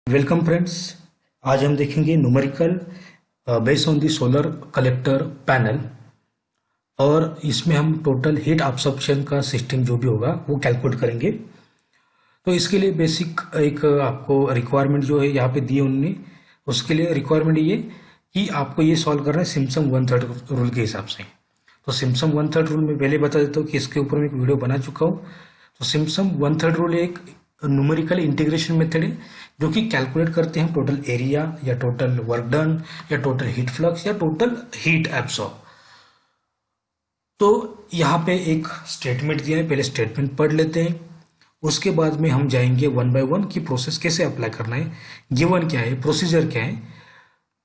Welcome friends. आज हम देखेंगे numerical based on the solar collector panel और इसमें हम टोटल हीट अब्सॉर्प्शन का सिस्टम जो भी होगा वो कैलकुलेट करेंगे। तो इसके लिए बेसिक एक आपको रिक्वायरमेंट जो है यहाँ पे दिए उन्होंने। उसके लिए रिक्वायरमेंट ये कि आपको ये सॉल्व करना है सिम्पसन वन थर्ड रूल के हिसाब से। तो सिम्पसन वन थर्ड रूल में पहले बता देता हूँ कि इसके ऊपर मैं एक वीडियो बना चुका हूँ। तो सिम्पसन वन थर्ड रूल एक न्यूमेरिकल इंटीग्रेशन मेथड है जो कि कैलकुलेट करते हैं टोटल एरिया या टोटल वर्क डन या टोटल हीट फ्लक्स या टोटल हीट एब्सॉर्ब। तो यहाँ पे एक स्टेटमेंट दिया है, पहले स्टेटमेंट पढ़ लेते हैं, उसके बाद में हम जाएंगे वन बाय वन की प्रोसेस कैसे अप्लाई करना है, गिवन क्या है, प्रोसीजर क्या है।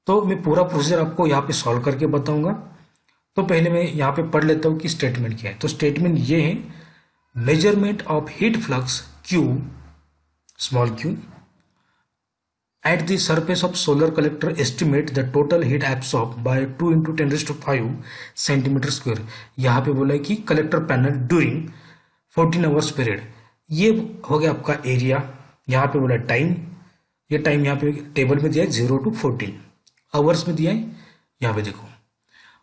तो मैं पूरा प्रोसीजर आपको यहाँ पे सॉल्व करके बताऊंगा। तो पहले मैं यहाँ पे पढ़ लेता हूँ कि स्टेटमेंट क्या है। तो स्टेटमेंट ये है, measurement of heat flux Q small Q at the surface of solar collector estimate the total heat absorbed by 2 into 10 raised to 5 centimetre square. यहाँ पे बोला है कि collector panel during 14 hours period. ये हो गया आपका एरिया। यहाँ पे बोला टाइम, ये टाइम यहाँ पे टेबल में दिया है 0 to 14 आवर्स में दिया है। यहाँ पे देखो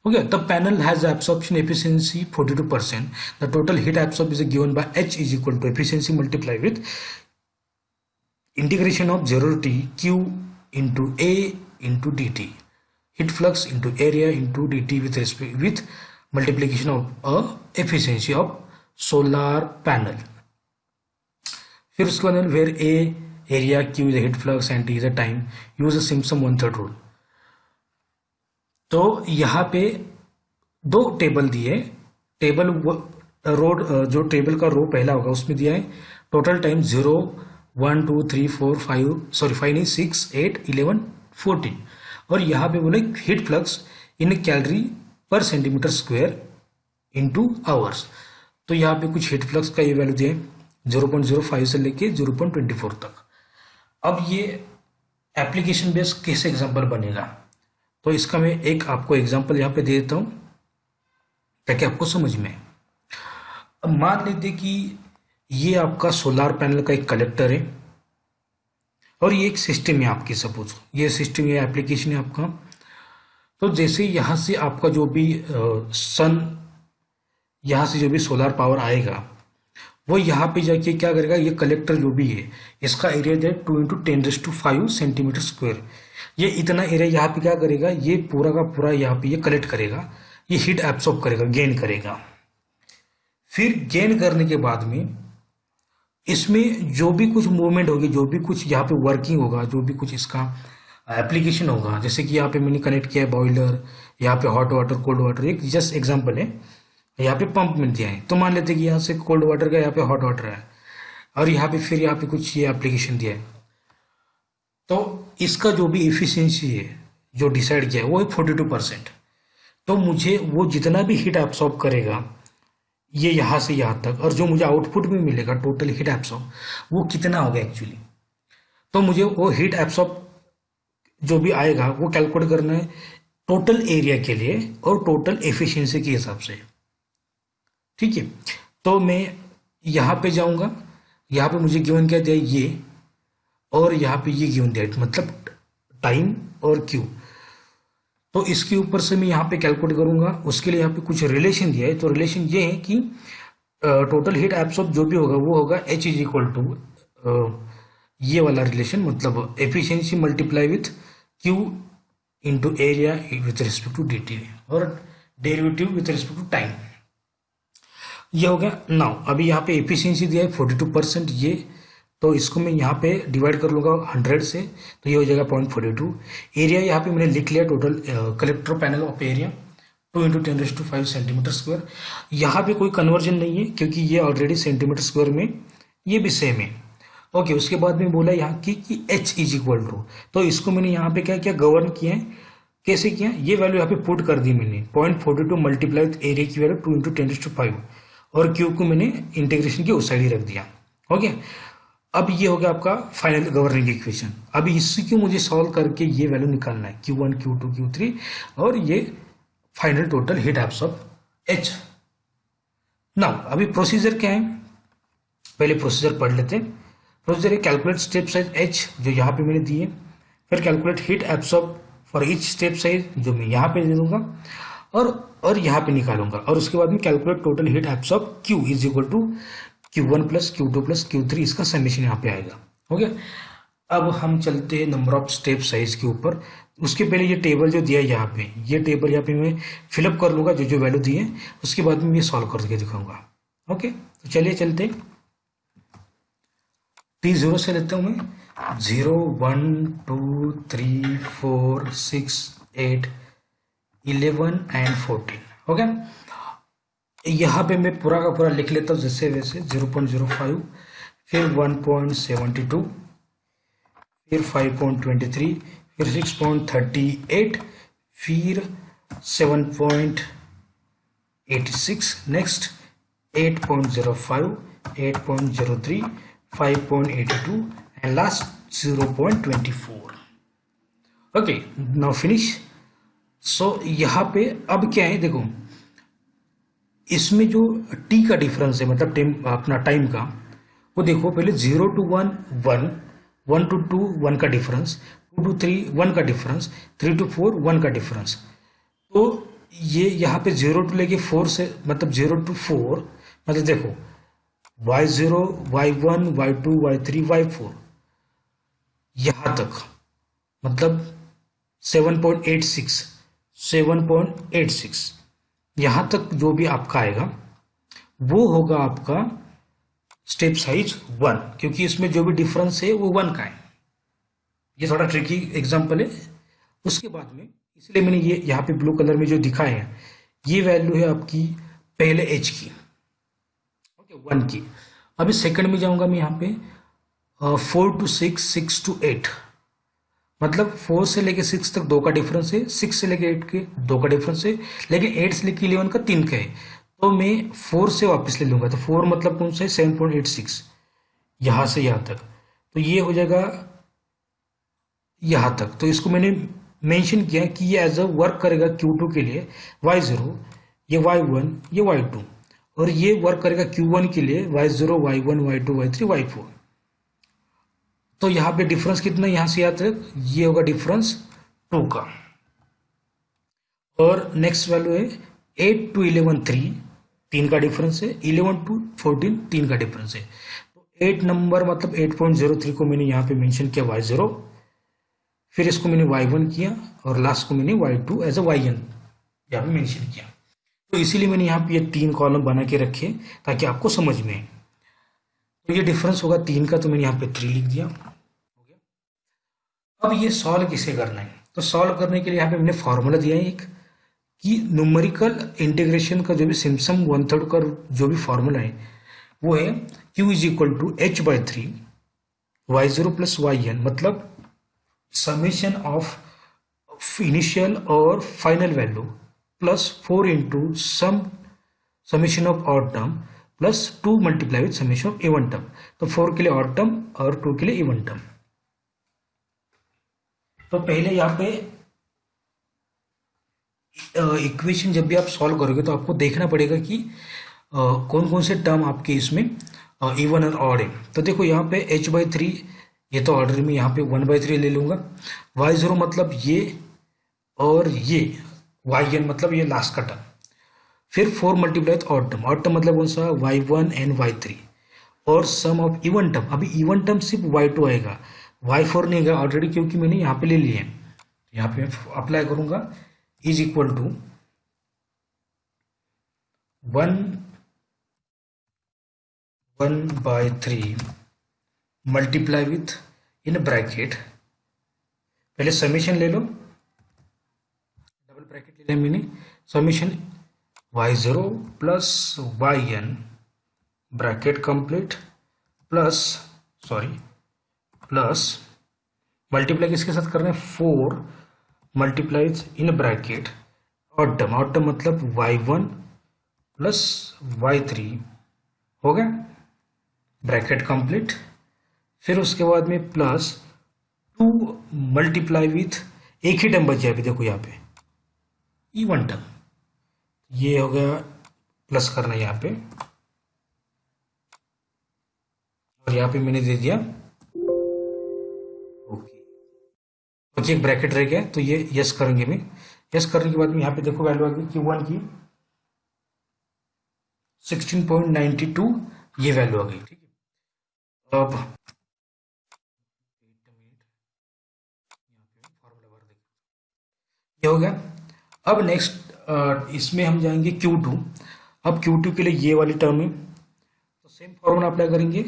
हो गया। The panel has absorption efficiency 42%। The total heat absorb is given by H is equal to efficiency multiply with integration of 0 to t q into a into dt, heat flux into area into dt with multiplication of efficiency of solar panel। फिर उसके बाद where a area, q is a heat flux and t is a time, use a Simpson one third rule। तो यहाँ पे दो table दिए, table road जो table का रो पहला होगा उसमें दिया है टोटल टाइम 0 1 2 3 4 5 सॉरी 5 नहीं 6 8 11 14 और यहाँ पे बोले हीट फ्लक्स इन कैलोरी पर सेंटीमीटर स्क्वायर इनटू आवर्स। तो यहाँ पे कुछ हीट फ्लक्स का ये वैल्यू दिए 0.05 से लेके 0.24 तक। अब ये एप्लीकेशन बेस कैसे एग्जांपल बनेगा, तो इसका मैं एक आपको एग्जांपल यहाँ पे दे देता हूँ ताकि आपको समझ में। अब मान लेते कि ये आपका सोलार पैनल का एक कलेक्टर है और ये एक सिस्टम है आपकी, सपोज ये सिस्टम, ये एप्लीकेशन है आपका। तो जैसे यहाँ से आपका जो भी सन, यहाँ से जो भी सोलार पावर आएगा वो यहाँ पे जाके क्या करेगा, ये कलेक्टर जो भी है इसका एरिया जो है 2 into 10⁵ सेंटीमीटर स्क्वायर। ये इतना एरिया यहाँ पे क्या करेगा, ये पूरा का पूरा यहाँ पे ये कलेक्ट करेगा, ये हीट एब्सॉर्ब करेगा, गेन करेगा। फिर गेन करने के बाद में इसमें जो भी कुछ मूवमेंट होगी, जो भी कुछ यहाँ पे वर्किंग होगा, जो भी कुछ इसका एप्लीकेशन होगा, जैसे कि यहाँ पे मैंने कनेक्ट किया है बॉयलर, यहाँ पे हॉट वाटर कोल्ड वाटर, एक जस्ट एग्जांपल है। यहाँ पे पंप मिल दिया है, तो मान लेते हैं कि यहाँ से कोल्ड वाटर का यहाँ पे हॉट वाटर है और यहाँ पे फिर यहाँ पे कुछ ये एप्लीकेशन दिया है। तो इसका जो भी इफिशियंसी है जो डिसाइड किया है वो है 42%। तो मुझे वो जितना भी हीट एब्सॉर्ब करेगा ये यहाँ से यहाँ तक, और जो मुझे आउटपुट में मिलेगा टोटल हीट एब्सॉर्ब वो कितना होगा एक्चुअली। तो मुझे वो हीट एब्सॉर्ब जो भी आएगा वो कैलकुलेट करना है टोटल एरिया के लिए और टोटल एफिशिएंसी के हिसाब से, ठीक है। तो मैं यहाँ पे जाऊंगा, यहाँ पे मुझे गिवन क्या दिया ये, और यहाँ पे ये गिवन दिया मतलब टाइम और क्यू। तो इसके ऊपर से मैं यहाँ पे कैलकुलेट करूंगा। उसके लिए यहाँ पे कुछ रिलेशन दिया है। तो रिलेशन ये है कि टोटल हीट एब्सॉर्ब जो भी होगा वो होगा H इज इक्वल टू ये वाला रिलेशन, मतलब efficiency multiply with Q into area with respect to dt और derivative with respect to time. ये हो गया। नाउ अभी यहाँ पे एफिशिएंसी दिया है 42% ये, तो इसको मैं यहाँ पे डिवाइड कर लूंगा 100 से, तो ये हो जाएगा 0.42। एरिया यहाँ पे मैंने लिख लिया total collector panel of area 2 into 10⁵ centimetre square. यहाँ पे कोई कन्वर्जन नहीं है क्योंकि ये ऑलरेडी सेंटीमीटर स्क्वायर में ये भी सेम है। ओके, उसके बाद में बोला यहाँ की कि H इज इक्वल टू, तो इसको मैंने यहाँ पे क्या किया, गवर्न किया है। कैसे किया, ये वैल्यू यहाँ पे पुट कर दी मैंने 0.42 मल्टीप्लाई विथ एरिया की वैल्यू 2 into 10⁵ और क्यू को मैंने इंटीग्रेशन के उस साइड ही रख दिया। ओके, अब ये हो गया आपका फाइनल गवर्निंग इक्वेशन। अभी इसी को मुझे सॉल्व करके ये वैल्यू निकालना है Q1 Q2 Q3 और ये final total heat absorb H। Now अभी प्रोसीजर क्या है, पहले प्रोसीजर पढ़ लेते हैं। Procedure calculate step size h जो यहाँ पे मैंने दिए, फिर calculate heat absorb for each step size जो मैं यहाँ पे दे दूंगा और यहाँ पे निकालूंगा, और उसके बाद में calculate total heat absorb Q is equal to Q1 plus Q2 plus Q3, इसका समेशन यहाँ पे आएगा। हो गया। अब हम चलते हैं नंबर ऑफ स्टेप साइज के ऊपर। उसके पहले ये टेबल जो दिया है यहाँ पे, ये टेबल यहाँ पे मैं फिलअप कर लूंगा जो जो वैल्यू दी है, उसके बाद में ये सॉल्व करके दिखाऊंगा। ओके, तो चलिए चलते हैं। T0 से लेता हूँ मैं 0 1 2 3 4 6 8 11 एंड 14। हो गया। यहाँ पे मैं पूरा का पूरा लिख लेता हूँ जैसे वैसे। 0.05, फिर 1.72, फिर 5.23, फिर 6.38, फिर 7.86, next 8.05, 8.03, 5.82 and last 0.24. Okay, now finish. So यहाँ पे अब क्या है, देखो इसमें जो टी का डिफरेंस है, मतलब अपना टाइम का, वो देखो पहले 0 to 1 1, 1 to 2 1 का डिफरेंस, 2 to 3 1 का डिफरेंस, 3 to 4 1 का डिफरेंस। तो ये यहाँ पे 0 to लेके 4 से, मतलब 0 to 4, मतलब देखो y0 y1 y2 y3 y4 यहाँ तक, मतलब 7.86 7.86 यहाँ तक जो भी आपका आएगा वो होगा आपका स्टेप साइज 1, क्योंकि इसमें जो भी डिफरेंस है वो 1 का है। ये थोड़ा ट्रिकी एग्जांपल है। उसके बाद में इसलिए मैंने ये यहाँ पे ब्लू कलर में जो दिखाए हैं, ये वैल्यू है आपकी पहले एच की, ओके 1 की। अभी सेकंड में जाऊंगा मैं यहाँ पे 4 to 6, 6 to 8, मतलब 4 से लेके 6 तक 2 का डिफरेंस है, 6 से लेके 8 के 2 का डिफरेंस है, लेकिन 8 से लेके 11 का 3 का है। तो मैं 4 से वापस ले लूंगा, तो 4 मतलब कौन सा है, 7.86 यहाँ से यहाँ तक, तो ये हो जाएगा यहाँ तक। तो इसको मैंने मेंशन किया कि ये एज अ वर्क करेगा Q2 के लिए y0, ये y1, ये y2, और ये वर्क करेगा Q1 के लिए y0 y1 y2 y3 y4। तो यहाँ पे डिफरेंस कितना, यहाँ से यहाँ तक ये होगा डिफरेंस 2 का। और नेक्स्ट वैल्यू है 8 to 11 3 का डिफरेंस है, 11 to 14 3 का डिफरेंस है। तो 8 नंबर मतलब 8.03 को मैंने यहाँ पे मेंशन किया y0, फिर इसको मैंने y1 किया, और लास्ट को मैंने y2 एज अ yn यहाँ पे मेंशन किया। तो इसीलिए मैंने यहाँ पे ये 3 कॉलम बना के रखे ताकि आपको समझ में आए। तो ये डिफरेंस होगा 3 का, तो मैंने यहाँ पे 3 लिख दिया। हो गया। अब ये सॉल्व किसे करना है, तो सॉल्व करने के लिए यहाँ पे मैंने फॉर्मूला दिया है एक, कि न्यूमेरिकल इंटीग्रेशन का जो भी सिम्पसन 1/3 का जो भी फॉर्मूला है वो है Q is equal to h/3 y0 plus yn, मतलब समेशन ऑफ इनिशियल और final value plus 4 into summation of odd term plus 2 multiply with summation of even term. तो 4 के लिए ऑड टर्म और 2 के लिए इवन टर्म। तो पहले यहाँ पे इक्वेशन जब भी आप सॉल्व करोगे तो आपको देखना पड़ेगा कि कौन कौन से टर्म आपके इसमें इवन और ऑड है। तो देखो यहाँ पे h/3, ये तो ऑर्डर में यहाँ पे 1/3 ले लूंगा, y0 मतलब ये, और ये yn मतलब ये लास्ट का टर्म, फिर 4 multiply odd term, odd term मतलब कौन सा y1 एंड y3, और सम ऑफ इवन टर्म। अभी इवन टर्म सिर्फ y2 आएगा, y4 नहीं आएगा ऑलरेडी, क्योंकि मैंने यहाँ पे ले लिए हैं। यहाँ पे अप्लाई करूंगा is equal to 1/3 multiply with in bracket, पहले समेशन ले लो, डबल ब्रैकेट ले लिया मैंने, summation y0 plus yn bracket complete plus multiply किसके साथ करना है, 4 multiply in bracket odd term मतलब y1 प्लस y3 हो गया, ब्रैकेट कंप्लीट। फिर उसके बाद में प्लस 2 मल्टीप्लाई विथ एक ही टर्म बच जाए, देखो यहाँ पे इवन टर्म, ये हो गया, प्लस करना यहाँ पे, और यहाँ पे मैंने दे दिया बची एक ब्रैकेट रह गया, तो ये यस करेंगे में। यस करने के बाद में यहाँ पे देखो वैल्यू आ गई Q1 की 16.92, ये वैल्यू आ गई। ठीक है, अब ये हो गया। अब नेक्स्ट इसमें हम जाएंगे Q2। अब Q2 के लिए ये वाली टर्म है, तो सेम फॉर्मूला अप्लाई करेंगे,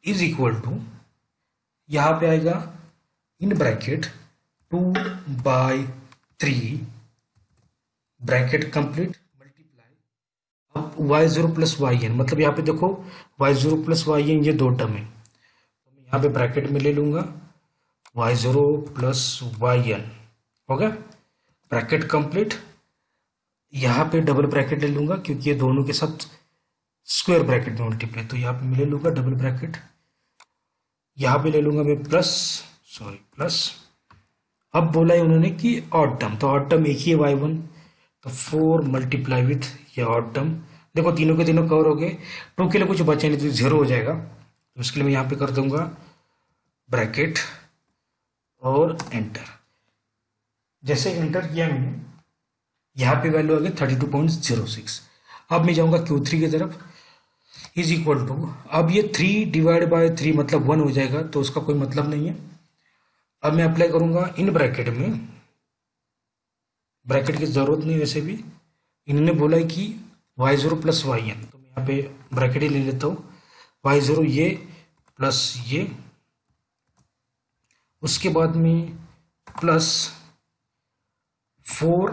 इज इक्वल टू, यहाँ पे आएगा in bracket 2/3 bracket complete multiply, अब y0 प्लस वाई एन, मतलब यहाँ पे देखो y0 प्लस वाई एन ये दो टर्म है, तो मैं यहाँ पे ब्रैकेट में ले लूंगा y0 प्लस वाई एन, हो गया ब्रैकेट कंप्लीट। यहाँ पे डबल ब्रैकेट ले लूंगा क्योंकि ये दोनों के साथ स्क्वायर ब्रैकेट में मल्टीप्लाई, तो यहाँ पे मैं ले लूंगा डबल ब्रैकेट, यहाँ पे ले लूंगा मैं प्लस। अब बोला है उन्होंने कि ऑड टर्म, तो ऑड टर्म एक ही है y1, तो 4 मल्टीप्लाई विथ ये ऑड टर्म। देखो तीनों के तीनों कवर हो गए, 2 के लिए कुछ बचा नहीं तो 0 हो जाएगा, तो इसके लिए मैं यहाँ पे कर दूंगा ब्रैकेट और एंटर। जैसे एंटर किया मैंने, यहाँ पे वैल्यू आ गई 32.06। अब मैं जाऊंगा Q3 की तरफ, इज इक्वल टू, अब ये 3 डिवाइड बाय 3 मतलब 1 हो जाएगा, तो उसका कोई मतलब नहीं है। अब मैं अप्लाई करूंगा इन ब्रैकेट में, ब्रैकेट की जरूरत नहीं, वैसे भी इन्होंने बोला है कि y0 प्लस वाई एन, तो मैं यहाँ पे ब्रैकेट ही ले लेता हूँ, y0 ये प्लस ये, उसके बाद में प्लस 4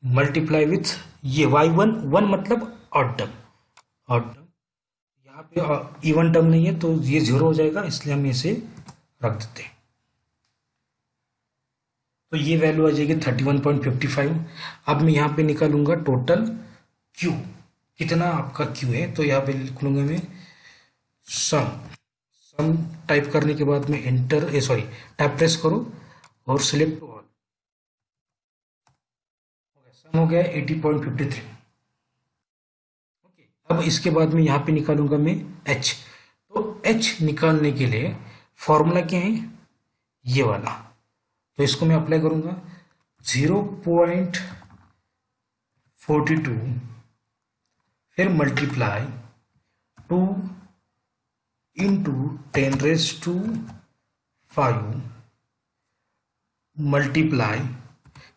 मल्टीप्लाई विथ ये y1, 1 मतलब ऑड टर्म, यहाँ पे इवन टर्म नहीं है तो ये 0 हो जाएगा, इसलिए हम इसे रख देते हैं। तो ये वैल्यू आ जाएगी 31.55। अब मैं यहाँ पे निकालूंगा टोटल Q, कितना आपका Q है, तो यहाँ पे लिख लूंगा मैं सम टाइप करने के बाद में एंटर टैब प्रेस करो और सिलेक्ट ऑल, सम हो गया 80.53। ओके, अब इसके बाद में यहाँ पे निकालूंगा मैं H, तो H निकालने के लिए फॉर्मूला क्या है, ये वाला, तो इसको मैं अप्लाई करूंगा 0.42, फिर मल्टीप्लाई 2 इंटू 10⁵ मल्टीप्लाई,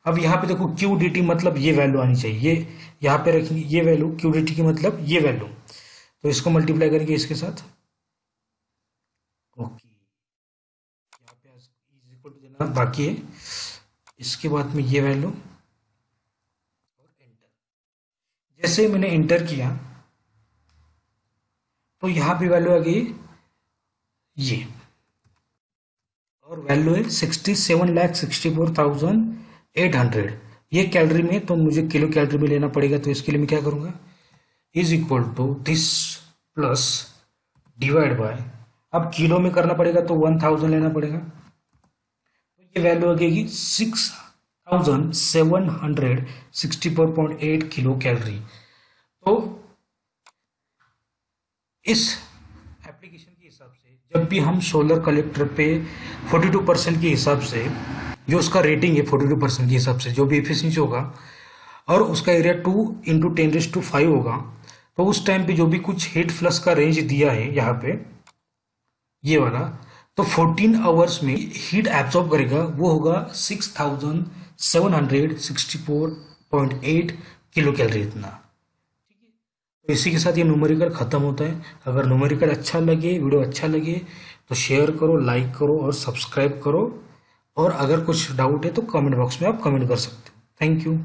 अब यहाँ पे देखो QDT मतलब ये वैल्यू आनी चाहिए, ये यहाँ पे रखेंगे ये वैल्यू, QDT की मतलब ये वैल्यू, तो इसको मल्टीप्लाई करेंगे इसके साथ। ओके, यहाँ पे इज इक्वल टू देना बाकी है, इसके बाद में ये वैल्यू और एंटर। जैसे मैंने एंटर किया तो यहाँ पे वैल्यू आ गई ये, और वैल्यू है 67,64,800, ये कैलोरी में, तो मुझे किलो कैलोरी में लेना पड़ेगा, तो इसके लिए मैं क्या करूंगा, is equal to this plus divide by, अब किलो में करना पड़ेगा तो 1000 लेना पड़ेगा, तो ये वैल्यू आ गई 6764.8 किलो कैलोरी। तो इस एप्लीकेशन के हिसाब से जब भी हम सोलर कलेक्टर पे 42% के हिसाब से, जो उसका रेटिंग है 42% के हिसाब से जो भी एफिशिएंसी होगा, और उसका एरिया 2 × 10⁵ होगा, तो उस टाइम पे जो भी कुछ हीट फ्लक्स का रेंज दिया है यहाँ पे ये वाला, तो 14 आवर्स में हीट एब्जॉर्ब करेगा, वो होगा 6764.8 किलो कैलोरी इतना। तो इसी के साथ ये न्यूमेरिकल खत्म होता है। अगर न्यूमेरिकल अच्छा लगे, वीडियो अच्छा लगे तो शेयर करो, लाइक करो और सब्सक्राइब करो, और अगर कुछ डाउट है तो कमेंट बॉक्स में आप कमेंट कर सकते हो। Thank you.